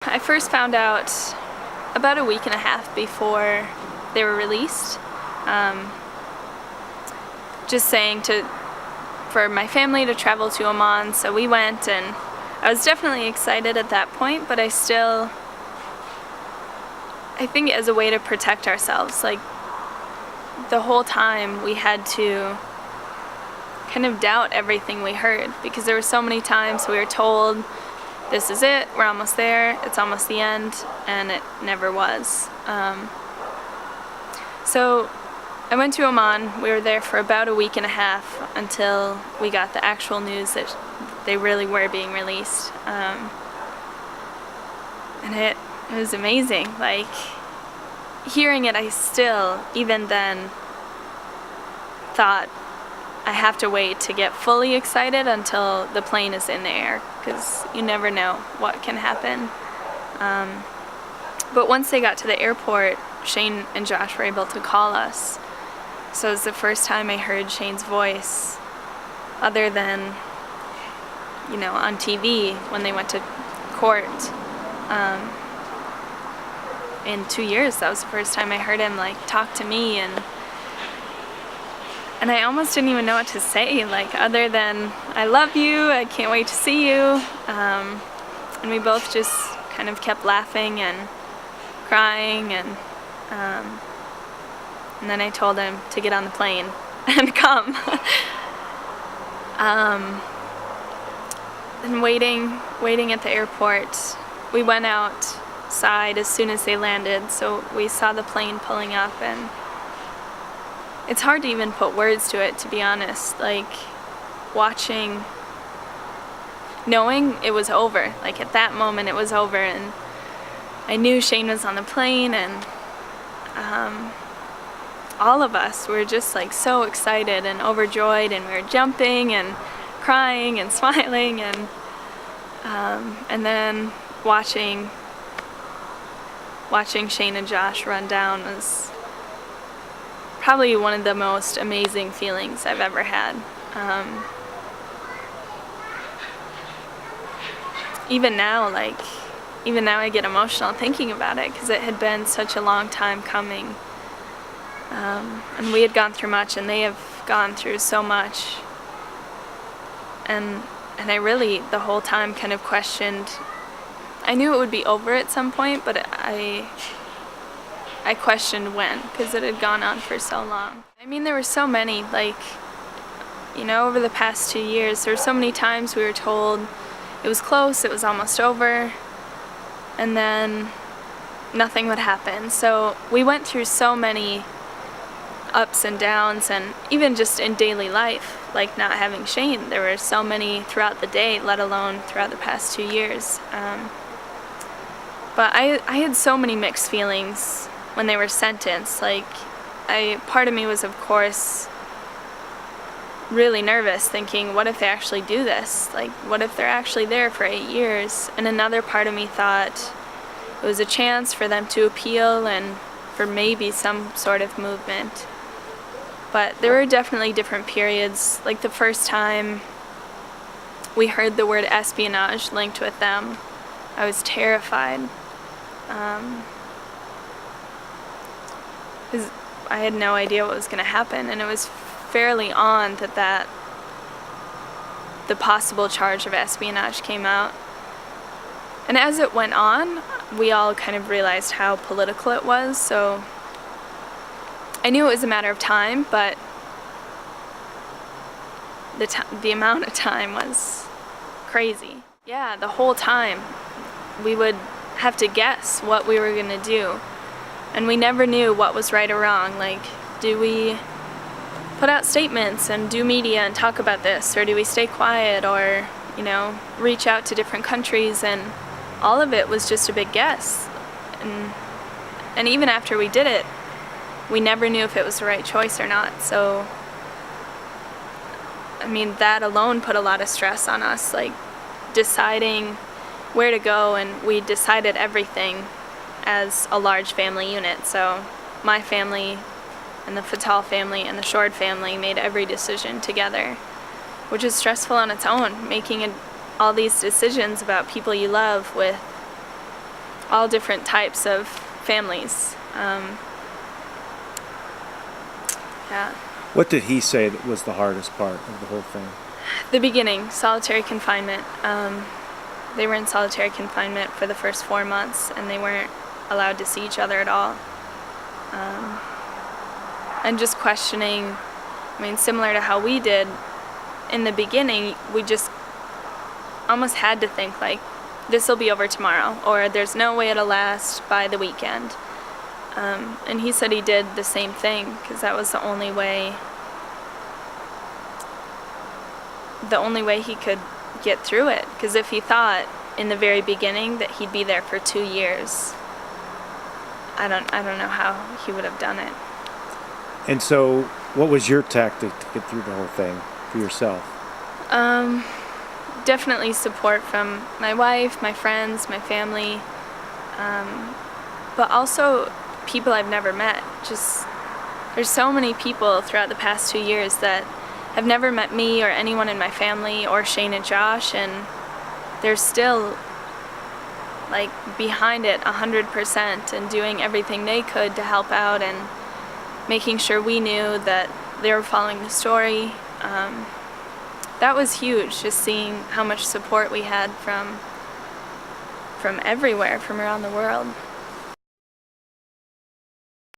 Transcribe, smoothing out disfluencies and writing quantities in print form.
I first found out about a week and a half before they were released. Just saying for my family to travel to Oman, so we went, and I was definitely excited at that point, but I think as a way to protect ourselves, like the whole time we had to kind of doubt everything we heard, because there were so many times we were told, this is it, we're almost there, it's almost the end, and it never was. So I went to Oman. We were there for about a week and a half until we got the actual news that they really were being released. And it was amazing. Like, hearing it, I still, even then, thought I have to wait to get fully excited until the plane is in the air, because you never know what can happen. But once they got to the airport, Shane and Josh were able to call us. So it was the first time I heard Shane's voice, other than, on TV when they went to court. In 2 years, that was the first time I heard him talk to me, and I almost didn't even know what to say, other than, I love you, I can't wait to see you. And we both just kind of kept laughing and crying, and then I told him to get on the plane and come. And waiting at the airport, we went outside as soon as they landed, so we saw the plane pulling up, and it's hard to even put words to it, to be honest. Knowing it was over. At that moment it was over, and I knew Shane was on the plane, and all of us were just so excited and overjoyed, and we were jumping and crying and smiling, and then watching Shane and Josh run down was probably one of the most amazing feelings I've ever had. Even now I get emotional thinking about it, because it had been such a long time coming. And we had gone through much, and they have gone through so much. And I really, the whole time, kind of questioned. I knew it would be over at some point, but I questioned when, because it had gone on for so long. I mean, there were so many, over the past 2 years, there were so many times we were told it was close, it was almost over, and then nothing would happen. So we went through so many ups and downs, and even just in daily life, not having Shane, there were so many throughout the day, let alone throughout the past 2 years. But I had so many mixed feelings when they were sentenced. Part of me was, of course, really nervous, thinking, what if they actually do this? What if they're actually there for 8 years? And another part of me thought it was a chance for them to appeal and for maybe some sort of movement. But there were definitely different periods. The first time we heard the word espionage linked with them, I was terrified. Because I had no idea what was going to happen, and it was fairly on that the possible charge of espionage came out. And as it went on, we all kind of realized how political it was, so I knew it was a matter of time, but the amount of time was crazy. Yeah, the whole time we would have to guess what we were going to do, and we never knew what was right or wrong. Do we put out statements and do media and talk about this, or do we stay quiet, or reach out to different countries? And all of it was just a big guess, and even after we did it, we never knew if it was the right choice or not. So I mean, that alone put a lot of stress on us, deciding where to go, and we decided everything as a large family unit. So my family and the Fatal family and the Shord family made every decision together, which is stressful on its own, making all these decisions about people you love with all different types of families. Yeah. What did he say that was the hardest part of the whole thing? The beginning, solitary confinement. They were in solitary confinement for the first 4 months, and they weren't allowed to see each other at all. And just questioning, I mean, similar to how we did in the beginning, we just almost had to think like, this will be over tomorrow, or there's no way it'll last by the weekend. And he said he did the same thing, because that was the only way he could get through it. Because if he thought in the very beginning that he'd be there for 2 years, I don't know how he would have done it. And so, what was your tactic to get through the whole thing for yourself? Definitely support from my wife, my friends, my family, but also people I've never met. Just, there's so many people throughout the past 2 years that have never met me or anyone in my family or Shane and Josh, and they're still like behind it 100% and doing everything they could to help out and making sure we knew that they were following the story. That was huge, just seeing how much support we had from everywhere, from around the world.